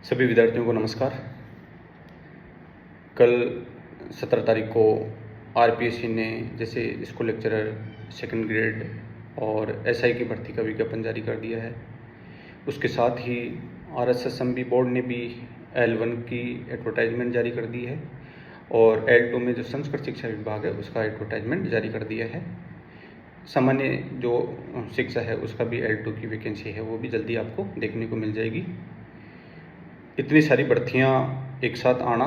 सभी विद्यार्थियों को नमस्कार। कल 17 तारीख को आरपीएससी ने जैसे स्कूल लेक्चरर सेकंड ग्रेड और एसआई की भर्ती का विज्ञापन जारी कर दिया है, उसके साथ ही आरएसएसएमबी बोर्ड ने भी L1 की एडवर्टाइजमेंट जारी कर दी है और L2 में जो संस्कृत शिक्षा विभाग है उसका एडवर्टाइजमेंट जारी कर दिया है। सामान्य जो शिक्षा है उसका भी L2 की वैकेंसी है वो भी जल्दी आपको देखने को मिल जाएगी। इतनी सारी भर्तियाँ एक साथ आना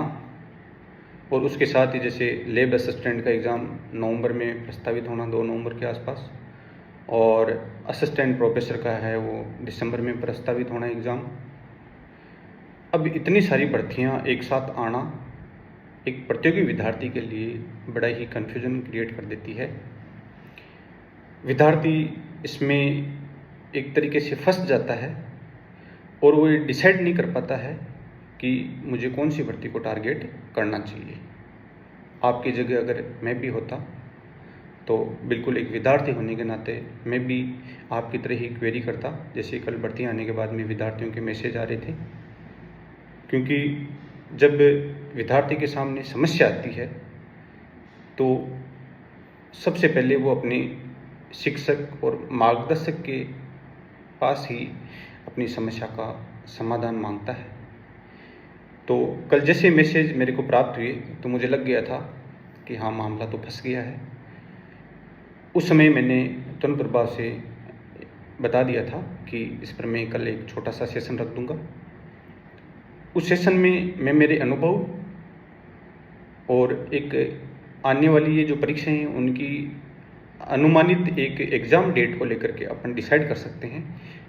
और उसके साथ ही जैसे लैब असिस्टेंट का एग्ज़ाम नवंबर में प्रस्तावित होना 2 नवंबर के आसपास, और असिस्टेंट प्रोफेसर का है वो दिसंबर में प्रस्तावित होना एग्ज़ाम। अब इतनी सारी भर्तियाँ एक साथ आना एक प्रतियोगी विद्यार्थी के लिए बड़ा ही कन्फ्यूजन क्रिएट कर देती है। विद्यार्थी इसमें एक तरीके से फंस जाता है और वो ये डिसाइड नहीं कर पाता है कि मुझे कौन सी भर्ती को टारगेट करना चाहिए। आपकी जगह अगर मैं भी होता तो बिल्कुल एक विद्यार्थी होने के नाते मैं भी आपकी तरह ही क्वेरी करता, जैसे कल भर्ती आने के बाद में विद्यार्थियों के मैसेज आ रहे थे। क्योंकि जब विद्यार्थी के सामने समस्या आती है तो सबसे पहले वो अपने शिक्षक और मार्गदर्शक के पास ही अपनी समस्या का समाधान मांगता है। तो कल जैसे मैसेज मेरे को प्राप्त हुए तो मुझे लग गया था कि हाँ, मामला तो फंस गया है। उस समय मैंने तुरंत प्रभाव से बता दिया था कि इस पर मैं कल एक छोटा सा सेशन रख दूंगा। उस सेशन में मैं मेरे अनुभव और एक आने वाली ये जो परीक्षाएं हैं उनकी अनुमानित एक एग्ज़ाम डेट को लेकर के अपन डिसाइड कर सकते हैं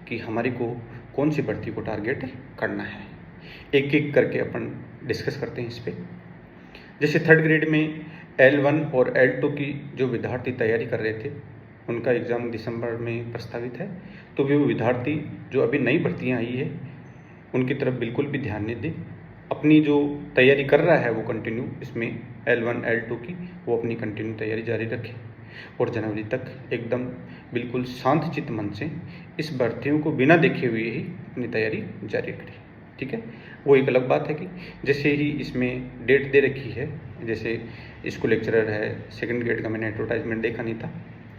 कि हमारे को कौन सी भर्ती को टारगेट करना है। एक एक करके अपन डिस्कस करते हैं इस पर। जैसे थर्ड ग्रेड में L1 और L2 की जो विद्यार्थी तैयारी कर रहे थे उनका एग्ज़ाम दिसंबर में प्रस्तावित है, तो भी वो विद्यार्थी जो अभी नई भर्तियाँ आई है उनकी तरफ बिल्कुल भी ध्यान नहीं दे। अपनी जो तैयारी कर रहा है वो कंटिन्यू इसमें L1 L2 की वो अपनी कंटिन्यू तैयारी जारी रखे और जनवरी तक एकदम बिल्कुल शांत चित्त मन से इस भर्तियों को बिना देखे हुए ही अपनी तैयारी जारी करे। ठीक है, वो एक अलग बात है कि जैसे ही इसमें डेट दे रखी है, जैसे स्कूल लेक्चरर है सेकंड ग्रेड का मैंने एडवर्टाइजमेंट देखा नहीं था,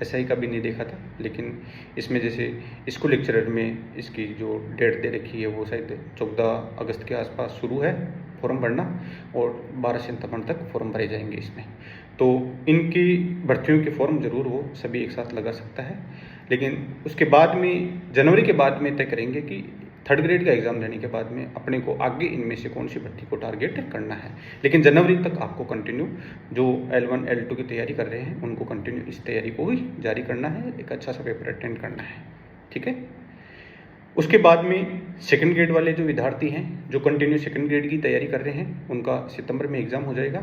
एसआई का भी नहीं देखा था, लेकिन इसमें जैसे स्कूल लेक्चरर में इसकी जो डेट दे रखी है वो शायद 14 अगस्त के आसपास शुरू है फॉर्म भरना और 12 सितंबर तक फॉर्म भरे जाएंगे इसमें। तो इनकी भर्तियों के फॉर्म ज़रूर वो सभी एक साथ लगा सकता है, लेकिन उसके बाद में जनवरी के बाद में तय करेंगे कि थर्ड ग्रेड का एग्ज़ाम देने के बाद में अपने को आगे इनमें से कौन सी भर्ती को टारगेट करना है। लेकिन जनवरी तक आपको कंटिन्यू जो L1 L2 की तैयारी कर रहे हैं उनको कंटिन्यू इस तैयारी को ही जारी करना है, एक अच्छा सा पेपर अटेंड करना है। ठीक है, उसके बाद में सेकंड ग्रेड वाले जो विद्यार्थी हैं जो कंटिन्यू सेकंड ग्रेड की तैयारी कर रहे हैं उनका सितंबर में एग्ज़ाम हो जाएगा,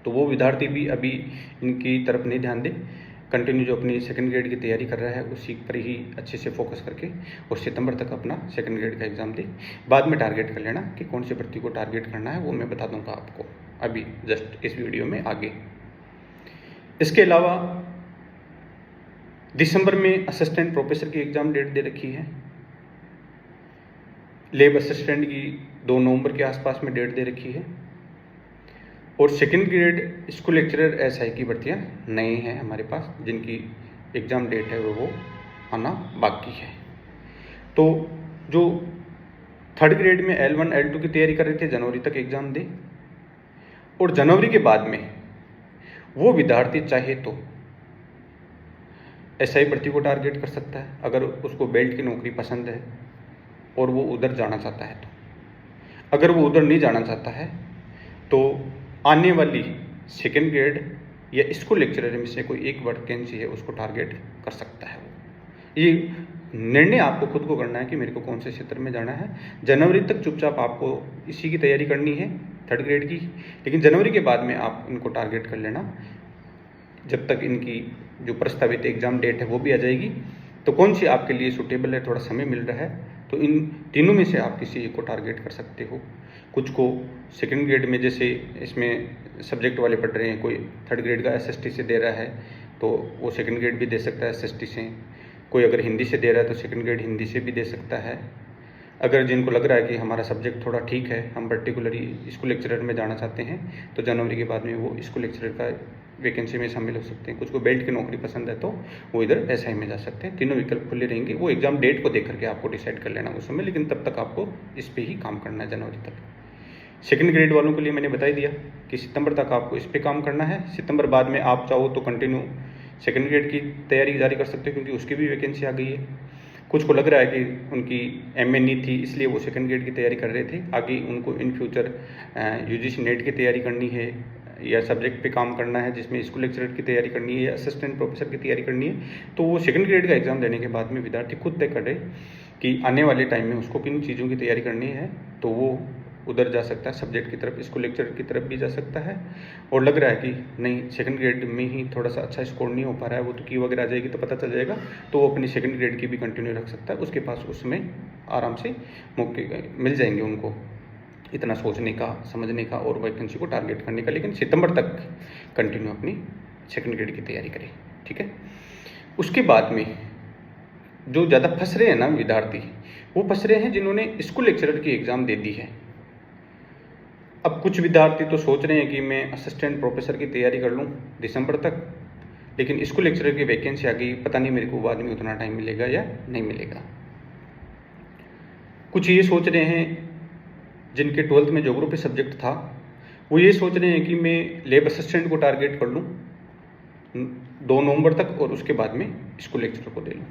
तो वो विद्यार्थी भी अभी इनकी तरफ नहीं ध्यान दे, कंटिन्यू जो अपनी सेकंड ग्रेड की तैयारी कर रहा है उसी पर ही अच्छे से फोकस करके और सितंबर तक अपना सेकंड ग्रेड का एग्ज़ाम दे। बाद में टारगेट कर लेना कि कौन सी भर्ती को टारगेट करना है, वो मैं बता दूंगा आपको अभी जस्ट इस वीडियो में आगे। इसके अलावा दिसंबर में असिस्टेंट प्रोफेसर की एग्ज़ाम डेट दे रखी है। लैब असिस्टेंट की 2 नवंबर के आसपास में डेट दे रखी है और second grade school lecturer SI की भर्तियाँ नए हैं हमारे पास, जिनकी एग्ज़ाम डेट है वो आना बाकी है। तो जो थर्ड ग्रेड में L1 L2 की तैयारी कर रहे थे जनवरी तक एग्ज़ाम दे, और जनवरी के बाद में वो विद्यार्थी चाहे तो एसआई भर्ती को टारगेट कर सकता है अगर उसको बेल्ट की नौकरी पसंद है और वो उधर जाना चाहता है। तो अगर वो उधर नहीं जाना चाहता है तो आने वाली सेकेंड ग्रेड या स्कूल लेक्चरर में से कोई एक वैकेंसी है उसको टारगेट कर सकता है। ये निर्णय आपको खुद को करना है कि मेरे को कौन से क्षेत्र में जाना है। जनवरी तक चुपचाप आपको इसी की तैयारी करनी है थर्ड ग्रेड की, लेकिन जनवरी के बाद में आप इनको टारगेट कर लेना। जब तक इनकी जो प्रस्तावित एग्ज़ाम डेट है वो भी आ जाएगी तो कौन सी आपके लिए सूटेबल है, थोड़ा समय मिल रहा है तो इन तीनों में से आप किसी एक को टारगेट कर सकते हो। कुछ को सेकंड ग्रेड में जैसे इसमें सब्जेक्ट वाले पढ़ रहे हैं, कोई थर्ड ग्रेड का एसएसटी से दे रहा है तो वो सेकंड ग्रेड भी दे सकता है एसएसटी से, कोई अगर हिंदी से दे रहा है तो सेकंड ग्रेड हिंदी से भी दे सकता है। अगर जिनको लग रहा है कि हमारा सब्जेक्ट थोड़ा ठीक है, हम पर्टिकुलरली स्कूल लेक्चरर में जाना चाहते हैं, तो जनवरी के बाद में वो स्कूल लेक्चरर का वैकेंसी में शामिल हो सकते हैं। कुछ को बेल्ट की नौकरी पसंद है तो वो इधर एसआई में जा सकते हैं। तीनों विकल्प खुले रहेंगे। वो एग्जाम डेट को देख करके आपको डिसाइड कर लेना उस समय, लेकिन तब तक आपको इस पर ही काम करना है जनवरी तक। सेकंड ग्रेड वालों के लिए मैंने बता ही दिया कि सितंबर तक आपको इस पर काम करना है। सितंबर बाद में आप चाहो तो कंटिन्यू सेकंड ग्रेड की तैयारी जारी कर सकते हो, क्योंकि उसकी भी वैकेंसी आ गई है। कुछ को लग रहा है कि उनकी एमए नहीं थी इसलिए वो सेकंड ग्रेड की तैयारी कर रहे थे, आगे उनको इन फ्यूचर यूजीसी नेट की तैयारी करनी है या सब्जेक्ट पे काम करना है जिसमें स्कूल लेक्चरर की तैयारी करनी है या असिस्टेंट प्रोफेसर की तैयारी करनी है, तो वो सेकंड ग्रेड का एग्जाम देने के बाद में विद्यार्थी खुद तय करे कि आने वाले टाइम में उसको किन चीज़ों की तैयारी करनी है, तो वो उधर जा सकता है सब्जेक्ट की तरफ, स्कूल लेक्चरर की तरफ भी जा सकता है। और लग रहा है कि नहीं सेकंड ग्रेड में ही थोड़ा सा अच्छा स्कोर नहीं हो पा रहा है, वो तो की वगैरह आ जाएगी तो पता चल जाएगा, तो वो अपनी सेकंड ग्रेड की भी कंटिन्यू रख सकता है। उसके पास उसमें आराम से मौके मिल जाएंगे उनको इतना सोचने का, समझने का और वैकेंसी को टारगेट करने का। लेकिन सितंबर तक कंटिन्यू अपनी सेकंड ग्रेड की तैयारी करें, ठीक है। उसके बाद में जो ज़्यादा फंस रहे हैं ना विद्यार्थी, वो फंस रहे हैं जिन्होंने स्कूल लेक्चरर की एग्ज़ाम दे दी है। अब कुछ विद्यार्थी तो सोच रहे हैं कि मैं असिस्टेंट प्रोफेसर की तैयारी कर लूँ दिसंबर तक, लेकिन स्कूल लेक्चरर की वैकेंसी आ गई, पता नहीं मेरे को बाद में उतना टाइम मिलेगा या नहीं मिलेगा। कुछ ये सोच रहे हैं जिनके 12th में ज्योग्राफी सब्जेक्ट था, वो ये सोच रहे हैं कि मैं लैब असिस्टेंट को टारगेट कर लूँ 2 नवंबर तक और उसके बाद में स्कूल लेक्चरर को दे लूँ।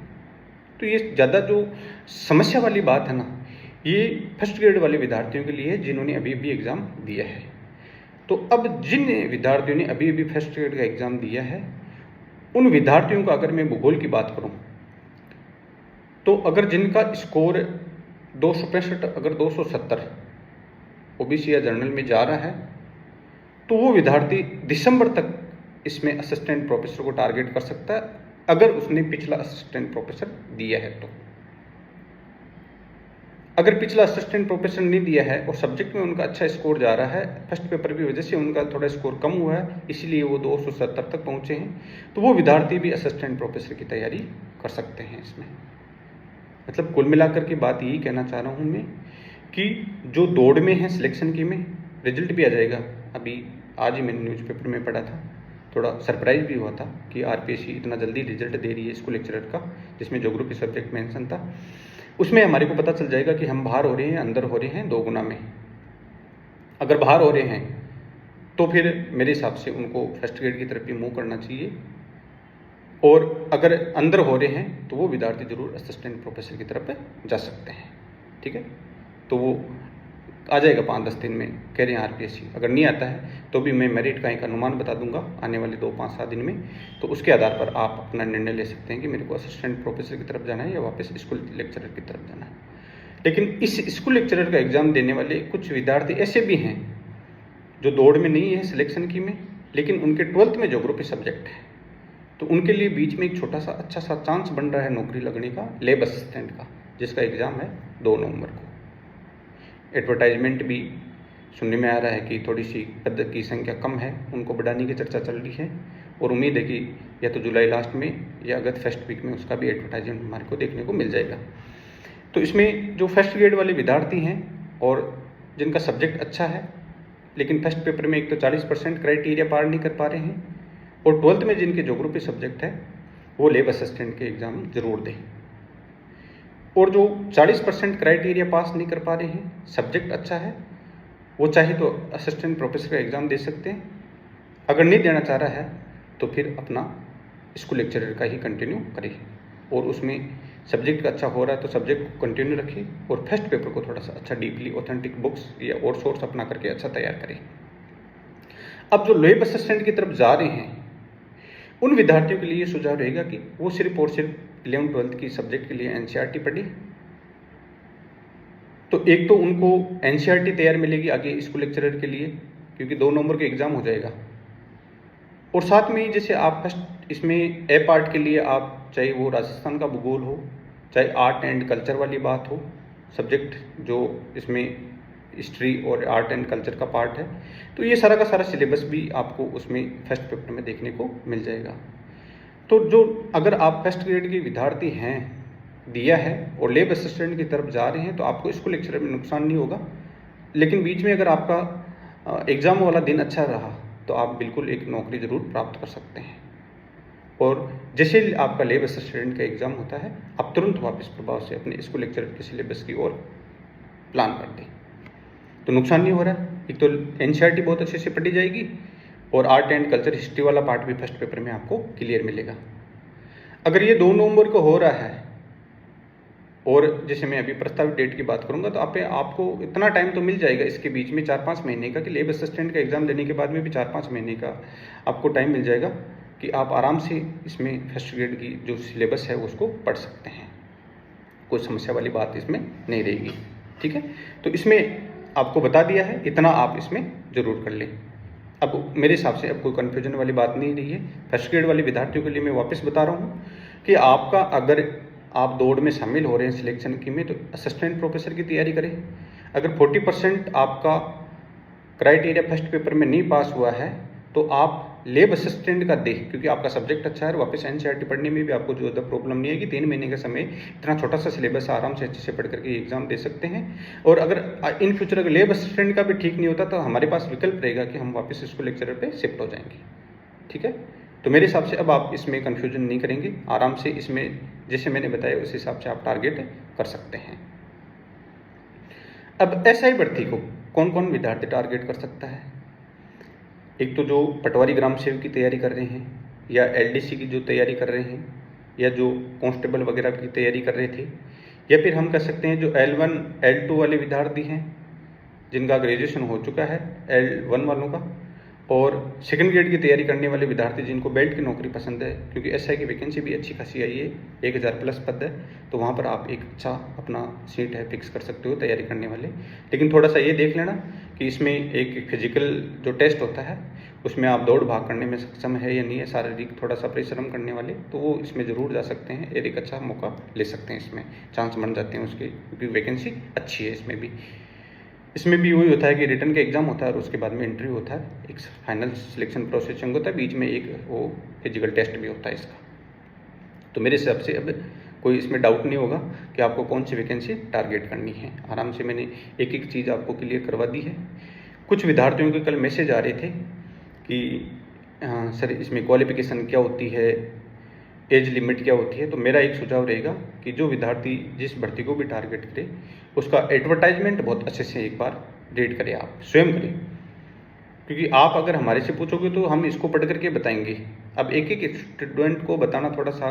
तो ये ज़्यादा जो समस्या वाली बात है ना, ये फर्स्ट ग्रेड वाले विद्यार्थियों के लिए है जिन्होंने अभी अभी एग्ज़ाम दिया है। तो अब जिन विद्यार्थियों ने अभी अभी फर्स्ट ग्रेड का एग्ज़ाम दिया है, उन विद्यार्थियों का अगर मैं भूगोल की बात करूं, तो अगर जिनका स्कोर 265 अगर 270 ओबीसी या जनरल में जा रहा है, तो वो विद्यार्थी दिसंबर तक इसमें असिस्टेंट प्रोफेसर को टारगेट कर सकता है, अगर उसने पिछला असिस्टेंट प्रोफेसर दिया है तो। अगर पिछला असिस्टेंट प्रोफेसर नहीं दिया है और सब्जेक्ट में उनका अच्छा स्कोर जा रहा है, फर्स्ट पेपर की वजह से उनका थोड़ा स्कोर कम हुआ है इसलिए वो 270 तक पहुंचे हैं, तो वो विद्यार्थी भी असिस्टेंट प्रोफेसर की तैयारी कर सकते हैं इसमें। मतलब कुल मिलाकर के बात यही कहना चाह रहा हूँ मैं कि जो दौड़ में है सिलेक्शन की में, रिजल्ट भी आ जाएगा। अभी आज ही मैंने न्यूज़पेपर में पढ़ा था, थोड़ा सरप्राइज भी हुआ था कि आरपीएससी इतना जल्दी रिजल्ट दे रही है स्कूल लेक्चरर का, जिसमें ज्योग्राफी सब्जेक्ट मेंशन था। उसमें हमारे को पता चल जाएगा कि हम बाहर हो रहे हैं अंदर हो रहे हैं 2 गुना में। अगर बाहर हो रहे हैं तो फिर मेरे हिसाब से उनको फर्स्ट ग्रेड की तरफ भी मूव करना चाहिए, और अगर अंदर हो रहे हैं तो वो विद्यार्थी जरूर असिस्टेंट प्रोफेसर की तरफ जा सकते हैं, ठीक है। तो वो आ जाएगा 5-10 दिन में कह रहे हैं आरपीएससी। अगर नहीं आता है तो भी मैं मेरिट का एक अनुमान बता दूंगा आने वाले 2-5-7 दिन में, तो उसके आधार पर आप अपना निर्णय ले सकते हैं कि मेरे को असिस्टेंट प्रोफेसर की तरफ जाना है या वापस स्कूल लेक्चरर की तरफ जाना है। लेकिन इस स्कूल लेक्चरर का एग्ज़ाम देने वाले कुछ विद्यार्थी ऐसे भी हैं जो दौड़ में नहीं है सिलेक्शन की में, लेकिन उनके 12th में ज्योग्राफी सब्जेक्ट है, तो उनके लिए बीच में एक छोटा सा अच्छा सा चांस बन रहा है नौकरी लगने का, लैब असिस्टेंट का, जिसका एग्ज़ाम है 2 नवंबर को। एडवर्टाइजमेंट भी सुनने में आ रहा है कि थोड़ी सी पद की संख्या कम है, उनको बढ़ाने की चर्चा चल रही है, और उम्मीद है कि या तो जुलाई लास्ट में या अगस्त फर्स्ट वीक में उसका भी एडवर्टाइजमेंट हमारे को देखने को मिल जाएगा। तो इसमें जो फर्स्ट ग्रेड वाले विद्यार्थी हैं और जिनका सब्जेक्ट अच्छा है, लेकिन फर्स्ट पेपर में एक तो 40% क्राइटेरिया पार नहीं कर पा रहे हैं, और 12th में जिनके ज्योग्राफी सब्जेक्ट है वो लैब असिस्टेंट के एग्ज़ाम जरूर दें। और जो 40% क्राइटेरिया पास नहीं कर पा रहे हैं, सब्जेक्ट अच्छा है, वो चाहे तो असिस्टेंट प्रोफेसर का एग्ज़ाम दे सकते हैं। अगर नहीं देना चाह रहा है तो फिर अपना स्कूल लेक्चरर का ही कंटिन्यू करें, और उसमें सब्जेक्ट अच्छा हो रहा है तो सब्जेक्ट को कंटिन्यू रखें, और फर्स्ट पेपर को थोड़ा सा अच्छा डीपली ऑथेंटिक बुक्स या और सोर्स अपना करके अच्छा तैयार करें। अब जो लैब असिस्टेंट की तरफ जा रहे हैं उन विद्यार्थियों के लिए ये सुझाव रहेगा कि वो सिर्फ और सिर्फ 11th-12th की सब्जेक्ट के लिए एनसीईआरटी पढ़े, तो एक तो उनको एनसीईआरटी तैयार मिलेगी आगे स्कूल लेक्चरर के लिए, क्योंकि 2 नवंबर के एग्ज़ाम हो जाएगा। और साथ में ही जैसे आप फर्स्ट इसमें ए पार्ट के लिए आप चाहे वो राजस्थान का भूगोल हो, चाहे आर्ट एंड कल्चर वाली बात हो, सब्जेक्ट जो इसमें हिस्ट्री और आर्ट एंड कल्चर का पार्ट है, तो ये सारा का सारा सिलेबस भी आपको उसमें फर्स्ट पेपर में देखने को मिल जाएगा। तो जो अगर आप फर्स्ट ग्रेड के विद्यार्थी हैं दिया है और लैब असिस्टेंट की तरफ जा रहे हैं तो आपको स्कूल लेक्चरर में नुकसान नहीं होगा। लेकिन बीच में अगर आपका एग्ज़ाम वाला दिन अच्छा रहा तो आप बिल्कुल एक नौकरी ज़रूर प्राप्त कर सकते हैं। और जैसे आपका लैब असिस्टेंट का एग्ज़ाम होता है, आप तुरंत वापस प्रभाव से अपने स्कूल लेक्चरर के सिलेबस की ओर प्लान कर दें, तो नुकसान नहीं हो रहा है। एक तो एनसीईआरटी बहुत अच्छे से पढ़ी जाएगी और आर्ट एंड कल्चर हिस्ट्री वाला पार्ट भी फर्स्ट पेपर में आपको क्लियर मिलेगा। अगर ये 2 नवंबर को हो रहा है और जैसे मैं अभी प्रस्तावित डेट की बात करूंगा, तो आपको इतना टाइम तो मिल जाएगा इसके बीच में 4-5 महीने का, कि लैब असिस्टेंट का एग्ज़ाम देने के बाद में भी 4-5 महीने का आपको टाइम मिल जाएगा कि आप आराम से इसमें फर्स्ट ग्रेड की जो सिलेबस है उसको पढ़ सकते हैं। कोई समस्या वाली बात इसमें नहीं रहेगी, ठीक है। तो इसमें आपको बता दिया है, इतना आप इसमें ज़रूर कर लें। अब मेरे हिसाब से अब कोई कन्फ्यूजन वाली बात नहीं रही है। फर्स्ट ग्रेड वाले विद्यार्थियों के लिए मैं वापस बता रहा हूँ कि आपका अगर आप दौड़ में शामिल हो रहे हैं सिलेक्शन की में, तो असिस्टेंट प्रोफेसर की तैयारी करें। अगर 40% आपका क्राइटेरिया फर्स्ट पेपर में नहीं पास हुआ है तो आप लैब असिस्टेंट का दें, क्योंकि आपका सब्जेक्ट अच्छा है। वापस एनसीईआरटी पढ़ने में भी आपको जो ज़्यादा प्रॉब्लम नहीं है कि 3 महीने का समय, इतना छोटा सा सिलेबस आराम से अच्छे से पढ़ करके एग्जाम दे सकते हैं। और अगर इन फ्यूचर अगर लैब असिस्टेंट का भी ठीक नहीं होता तो हमारे पास विकल्प रहेगा कि हम वापस इसको लेक्चरर पे शिफ्ट हो जाएंगे, ठीक है। तो मेरे हिसाब से अब आप इसमें कन्फ्यूजन नहीं करेंगे, आराम से इसमें जैसे मैंने बताया उस हिसाब से आप टारगेट कर सकते हैं। अब एसआई भर्ती को कौन कौन विद्यार्थी टारगेट कर सकता है? एक तो जो पटवारी ग्राम सेवक की तैयारी कर रहे हैं, या एलडीसी की जो तैयारी कर रहे हैं, या जो कांस्टेबल वगैरह की तैयारी कर रहे थे, या फिर हम कह सकते हैं जो L1 L2 वाले विद्यार्थी हैं जिनका ग्रेजुएशन हो चुका है, L1 वालों का, और सेकंड ग्रेड की तैयारी करने वाले विद्यार्थी जिनको बेल्ट की नौकरी पसंद है, क्योंकि एसआई की वैकेंसी भी अच्छी खासी आई है, 1000 प्लस पद है, तो वहाँ पर आप एक अच्छा अपना सीट है फिक्स कर सकते हो तैयारी करने वाले। लेकिन थोड़ा सा ये देख लेना कि इसमें एक फिजिकल जो टेस्ट होता है उसमें आप दौड़ भाग करने में सक्षम है या नहीं है, शारीरिक थोड़ा सा परिश्रम करने वाले, तो वो इसमें ज़रूर जा सकते हैं, एक अच्छा मौका ले सकते हैं, इसमें चांस बन जाते हैं उसके, क्योंकि वैकेंसी अच्छी है इसमें भी। इसमें भी वही होता है कि रिटर्न का एग्ज़ाम होता है और उसके बाद में इंटरव्यू होता है, एक फाइनल सिलेक्शन प्रोसेसिंग होता है, बीच में एक वो फिजिकल टेस्ट भी होता है इसका। तो मेरे हिसाब से अब कोई इसमें डाउट नहीं होगा कि आपको कौन सी वैकेंसी टारगेट करनी है। आराम से मैंने एक एक चीज़ आपको क्लियर करवा दी है। कुछ विद्यार्थियों के कल मैसेज आ रहे थे कि सर इसमें क्वालिफिकेशन क्या होती है, एज लिमिट क्या होती है। तो मेरा एक सुझाव रहेगा कि जो विद्यार्थी जिस भर्ती को भी टारगेट करे उसका एडवर्टाइजमेंट बहुत अच्छे से एक बार रीड करें, आप स्वयं करें, क्योंकि आप अगर हमारे से पूछोगे तो हम इसको पढ़ करके बताएंगे। अब एक एक स्टूडेंट को बताना थोड़ा सा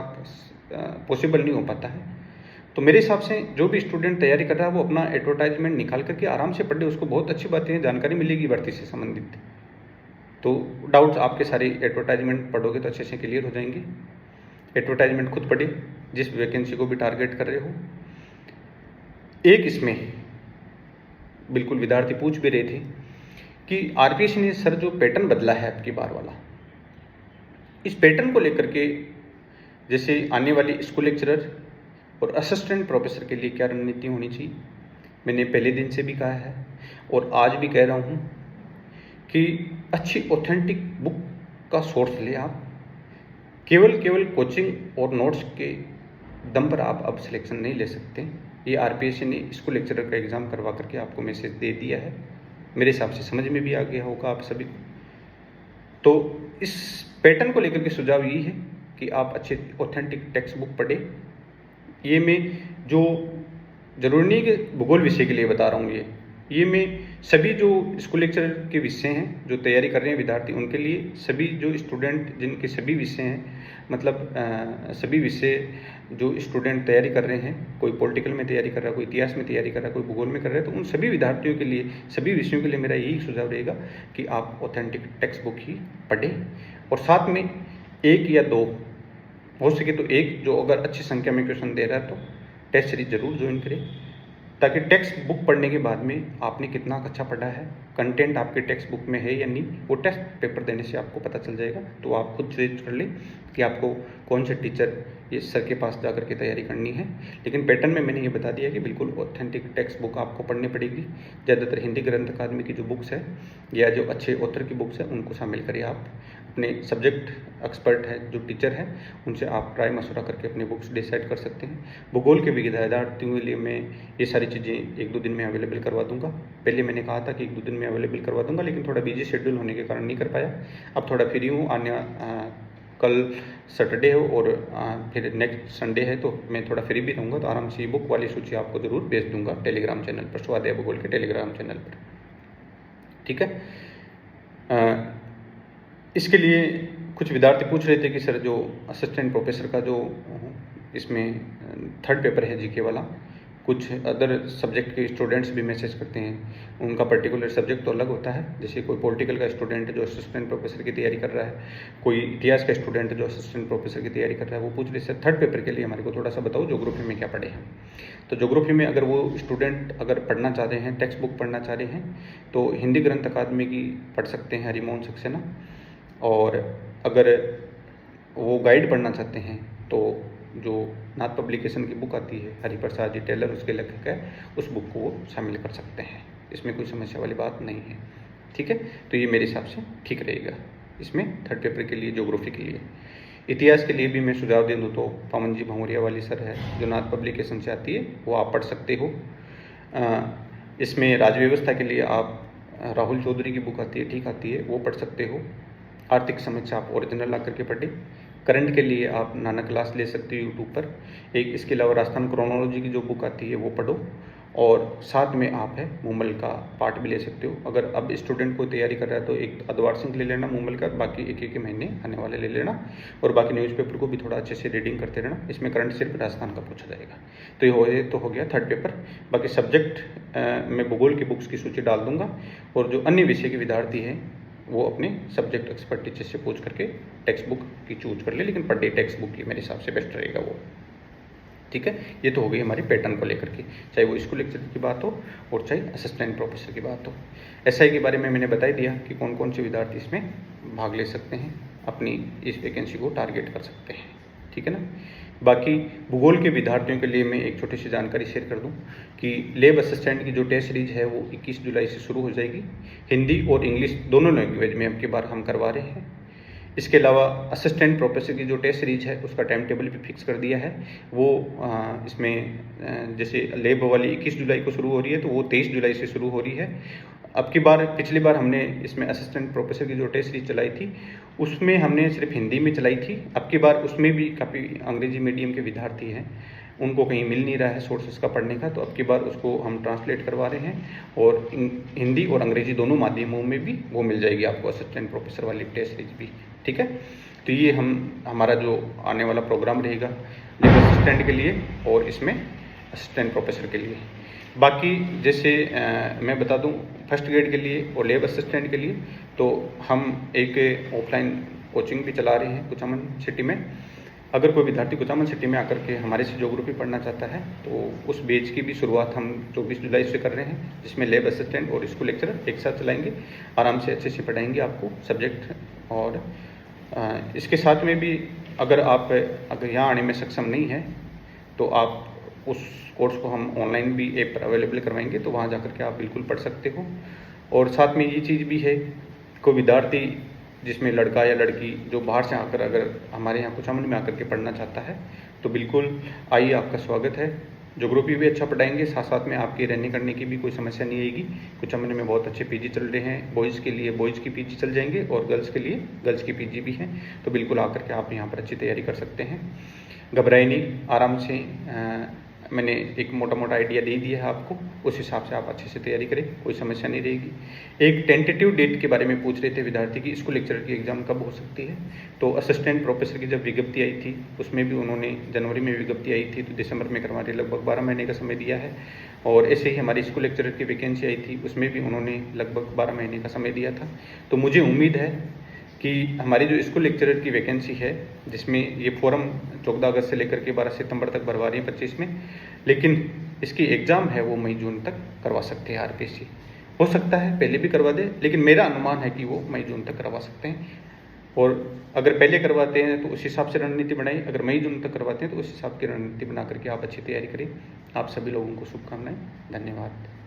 पॉसिबल नहीं हो पाता है। तो मेरे हिसाब से जो भी स्टूडेंट तैयारी कर रहा है वो अपना एडवर्टाइजमेंट निकाल करके आराम से पढ़े, उसको बहुत अच्छी बातें जानकारी मिलेगी भर्ती से संबंधित। तो डाउट्स आपके सारे एडवर्टाइजमेंट पढ़ोगे तो अच्छे से क्लियर हो जाएंगे। एडवर्टाइजमेंट खुद पढ़े जिस वैकेंसी को भी टारगेट कर रहे हो। एक इसमें बिल्कुल विद्यार्थी पूछ भी रहे थे कि आरपीएससी ने सर जो पैटर्न बदला है आपकी बार वाला, इस पैटर्न को लेकर के जैसे आने वाली स्कूल लेक्चरर और असिस्टेंट प्रोफेसर के लिए क्या रणनीति होनी चाहिए। मैंने पहले दिन से भी कहा है और आज भी कह रहा हूँ कि अच्छी ऑथेंटिक बुक का सोर्स ले आप। केवल कोचिंग और नोट्स के दम पर आप अब सिलेक्शन नहीं ले सकते। ये आरपीएससी ने स्कूल लेक्चरर का एग्ज़ाम करवा करके आपको मैसेज दे दिया है, मेरे हिसाब से समझ में भी आ गया होगा आप सभी। तो इस पैटर्न को लेकर के सुझाव यही है कि आप अच्छे ऑथेंटिक टेक्स्ट बुक पढ़े। ये मैं जो जरूरी नहीं कि भूगोल विषय के लिए बता रहा हूँ, ये मैं सभी जो स्कूल लेक्चरर के विषय हैं जो तैयारी कर रहे हैं विद्यार्थी, उनके लिए, सभी जो स्टूडेंट जिनके सभी विषय हैं, मतलब सभी विषय जो स्टूडेंट तैयारी कर रहे हैं, कोई पॉलिटिकल में तैयारी कर रहा है, कोई इतिहास में तैयारी कर रहा है, कोई भूगोल में कर रहा है, तो उन सभी विद्यार्थियों के लिए, सभी विषयों के लिए मेरा यही सुझाव रहेगा कि आप ऑथेंटिक टेक्स्ट बुक ही पढ़ें। और साथ में 1 या 2 हो सके तो 1 जो अगर अच्छी संख्या में क्वेश्चन दे रहा है तो टेस्ट सीरीज जरूर ज्वाइन करें, ताकि टेक्स्ट बुक पढ़ने के बाद में आपने कितना अच्छा पढ़ा है, कंटेंट आपके टेक्स्ट बुक में है या नहीं, वो टेस्ट पेपर देने से आपको पता चल जाएगा। तो आप खुद चेंज कर लें कि आपको कौन से टीचर ये सर के पास जाकर के तैयारी करनी है। लेकिन पैटर्न में मैंने ये बता दिया कि बिल्कुल ऑथेंटिक टेक्स्ट बुक आपको पढ़नी पड़ेगी। ज़्यादातर हिंदी ग्रंथ अकादमी की जो बुक्स है या जो अच्छे ऑथर की बुक्स है उनको शामिल करें आप। अपने सब्जेक्ट एक्सपर्ट है जो टीचर हैं उनसे आप राय मशवरा करके अपनी बुक्स डिसाइड कर सकते हैं। भूगोल के विद्यार्थियों के लिए मैं ये सारी चीज़ें 1-2 दिन में अवेलेबल करवा दूंगा। पहले मैंने कहा था कि 1-2 दिन में अवेलेबल करवा दूंगा, लेकिन थोड़ा बिजी शेड्यूल होने के कारण नहीं कर पाया। अब थोड़ा फ्री हूँ, कल सैटरडे हो और फिर नेक्स्ट संडे है, तो मैं थोड़ा फ्री भी रहूँगा, तो आराम से बुक वाली सूची आपको ज़रूर भेज दूंगा टेलीग्राम चैनल पर, स्वाध्याय भूगोल के टेलीग्राम चैनल पर। ठीक है। इसके लिए कुछ विद्यार्थी पूछ रहे थे कि सर जो असिस्टेंट प्रोफेसर का जो इसमें 3rd पेपर है जीके वाला, कुछ अदर सब्जेक्ट के स्टूडेंट्स भी मैसेज करते हैं, उनका पर्टिकुलर सब्जेक्ट तो अलग होता है। जैसे कोई पॉलिटिकल का स्टूडेंट जो असिस्टेंट प्रोफेसर की तैयारी कर रहा है, कोई इतिहास का स्टूडेंट जो असिस्टेंट प्रोफेसर की तैयारी कर रहा है, वो पूछ रहे सर 3rd पेपर के लिए हमारे को थोड़ा सा बताओ ज्योग्राफी में क्या पढ़े हैं। तो ज्योग्राफी में अगर वो स्टूडेंट अगर पढ़ना चाहते हैं, टेक्स्ट बुक पढ़ना चाह रहे हैं, तो हिंदी ग्रंथ अकादमी की पढ़ सकते हैं, हरिमोहन सक्सेना। और अगर वो गाइड पढ़ना चाहते हैं तो जो नाथ पब्लिकेशन की बुक आती है, हरिप्रसाद जी टेलर उसके लेखक है, उस बुक को वो शामिल कर सकते हैं। इसमें कोई समस्या वाली बात नहीं है। ठीक है, तो ये मेरे हिसाब से ठीक रहेगा इसमें 3rd पेपर के लिए, ज्योग्राफी के लिए। इतिहास के लिए भी मैं सुझाव दे दूँ तो पवन जी भंवरिया वाली सर है जो नाथ पब्लिकेशन से आती है, वो आप पढ़ सकते हो। इसमें राजव्यवस्था के लिए आप राहुल चौधरी की बुक आती है, ठीक आती है, वो पढ़ सकते हो। आर्थिक समीक्षा आप ओरिजिनल ला करके पढ़ें। करंट के लिए आप नाना क्लास ले सकते हो यूट्यूब पर। एक इसके अलावा राजस्थान क्रोनोलॉजी की जो बुक आती है वो पढ़ो, और साथ में आप है मूमल का पार्ट भी ले सकते हो। अगर अब स्टूडेंट को तैयारी कर रहा है तो एक अद्वार सिंह ले लेना मूमल का, बाकी एक महीने आने वाले ले लेना, और बाकी न्यूज़पेपर को भी थोड़ा अच्छे से रीडिंग करते रहना। इसमें करंट सिर्फ राजस्थान का पूछा जाएगा। तो ये हो गया 3rd पेपर। बाकी सब्जेक्ट मैं भूगोल की बुक्स की सूची डाल दूंगा, और जो अन्य विषय के विद्यार्थी हैं वो अपने सब्जेक्ट एक्सपर्ट टीचर से पूछ करके टेक्स्ट बुक की चूज कर ले, लेकिन पर डे टेक्स्ट बुक की मेरे हिसाब से बेस्ट रहेगा वो। ठीक है, ये तो हो गई हमारी पैटर्न को लेकर के, चाहे वो स्कूल लेक्चर की बात हो और चाहे असिस्टेंट प्रोफेसर की बात हो। एसआई के बारे में मैंने बता ही दिया कि कौन कौन से विद्यार्थी इसमें भाग ले सकते हैं, अपनी इस वैकेंसी को टारगेट कर सकते हैं। ठीक है ना। बाकी भूगोल के विद्यार्थियों के लिए मैं एक छोटी सी जानकारी शेयर कर दूं कि लैब असिस्टेंट की जो टेस्ट सीरीज है वो 21 जुलाई से शुरू हो जाएगी। हिंदी और इंग्लिश दोनों लैंग्वेज में अब की बार हम करवा रहे हैं। इसके अलावा असिस्टेंट प्रोफेसर की जो टेस्ट सीरीज है उसका टाइम टेबल भी फिक्स कर दिया है। वो इसमें जैसे लैब वाली 21 जुलाई को शुरू हो रही है, तो वो 23 जुलाई से शुरू हो रही है। अब की बार, पिछली बार हमने इसमें असिस्टेंट प्रोफेसर की जो टेस्ट सीरीज चलाई थी उसमें हमने सिर्फ हिंदी में चलाई थी। अब की बार उसमें भी काफ़ी अंग्रेजी मीडियम के विद्यार्थी हैं, उनको कहीं मिल नहीं रहा है सोर्सेस का पढ़ने का, तो अब की बार उसको हम ट्रांसलेट करवा रहे हैं, और हिंदी और अंग्रेजी दोनों माध्यमों में भी वो मिल जाएगी आपको असिस्टेंट प्रोफेसर वाली टेस्ट सीरीज भी। ठीक है, तो ये हमारा जो आने वाला प्रोग्राम रहेगा लैब असिस्टेंट के लिए और इसमें असिस्टेंट प्रोफेसर के लिए। बाकी जैसे मैं बता दूं फर्स्ट ग्रेड के लिए और लैब असिस्टेंट के लिए तो हम एक ऑफलाइन कोचिंग भी चला रहे हैं कुचामन सिटी में। अगर कोई विद्यार्थी कुचामन सिटी में आकर के हमारे से ज्योग्राफी पढ़ना चाहता है तो उस बैच की भी शुरुआत हम 24 जुलाई से कर रहे हैं, जिसमें लैब असिस्टेंट और स्कूल लेक्चरर एक साथ चलाएंगे। आराम से अच्छे से पढ़ाएंगे आपको सब्जेक्ट। और इसके साथ में भी अगर यहाँ आने में सक्षम नहीं है तो आप उस कोर्स को हम ऑनलाइन भी ऐप पर अवेलेबल करवाएंगे, तो वहाँ जाकर के आप बिल्कुल पढ़ सकते हो। और साथ में ये चीज़ भी है, कोई विद्यार्थी जिसमें लड़का या लड़की जो बाहर से आकर अगर हमारे यहाँ कुचामन में आकर के पढ़ना चाहता है तो बिल्कुल आइए, आपका स्वागत है। ज्योग्राफी भी अच्छा पढ़ाएंगे, साथ साथ में आपके रहने करने की भी कोई समस्या नहीं आएगी। कुचामन में बहुत अच्छे पीजी चल रहे हैं, बॉयज़ के लिए बॉयज़ की पीजी चल जाएंगे और गर्ल्स के लिए गर्ल्स की पीजी भी हैं, तो बिल्कुल आकर के आप यहाँ पर अच्छी तैयारी कर सकते हैं। घबराए नहीं, आराम से मैंने एक मोटा मोटा आइडिया दे दिया है आपको, उस हिसाब से आप अच्छे से तैयारी करें, कोई समस्या नहीं रहेगी। एक टेंटेटिव डेट के बारे में पूछ रहे थे विद्यार्थी की, स्कूल लेक्चरर की एग्ज़ाम कब हो सकती है। तो असिस्टेंट प्रोफेसर की जब विज्ञप्ति आई थी उसमें भी उन्होंने जनवरी में विज्ञप्ति आई थी तो दिसंबर में करवाने लगभग 12 महीने का समय दिया है। और ऐसे ही हमारी स्कूल लेक्चरर की वैकेंसी आई थी उसमें भी उन्होंने लगभग 12 महीने का समय दिया था। तो मुझे उम्मीद है कि हमारी जो स्कूल लेक्चरर की वैकेंसी है, जिसमें ये फॉर्म 14 अगस्त से लेकर के 12 सितंबर तक भरवा रही है 25 में, लेकिन इसकी एग्ज़ाम है वो मई जून तक करवा सकते हैं। आरपीसी हो सकता है पहले भी करवा दे, लेकिन मेरा अनुमान है कि वो मई जून तक करवा सकते हैं। और अगर पहले करवाते हैं तो उस हिसाब से रणनीति बनाई, अगर मई जून तक करवाते हैं तो उस हिसाब की रणनीति बना करके आप अच्छी तैयारी करें। आप सभी लोगों को शुभकामनाएं। धन्यवाद।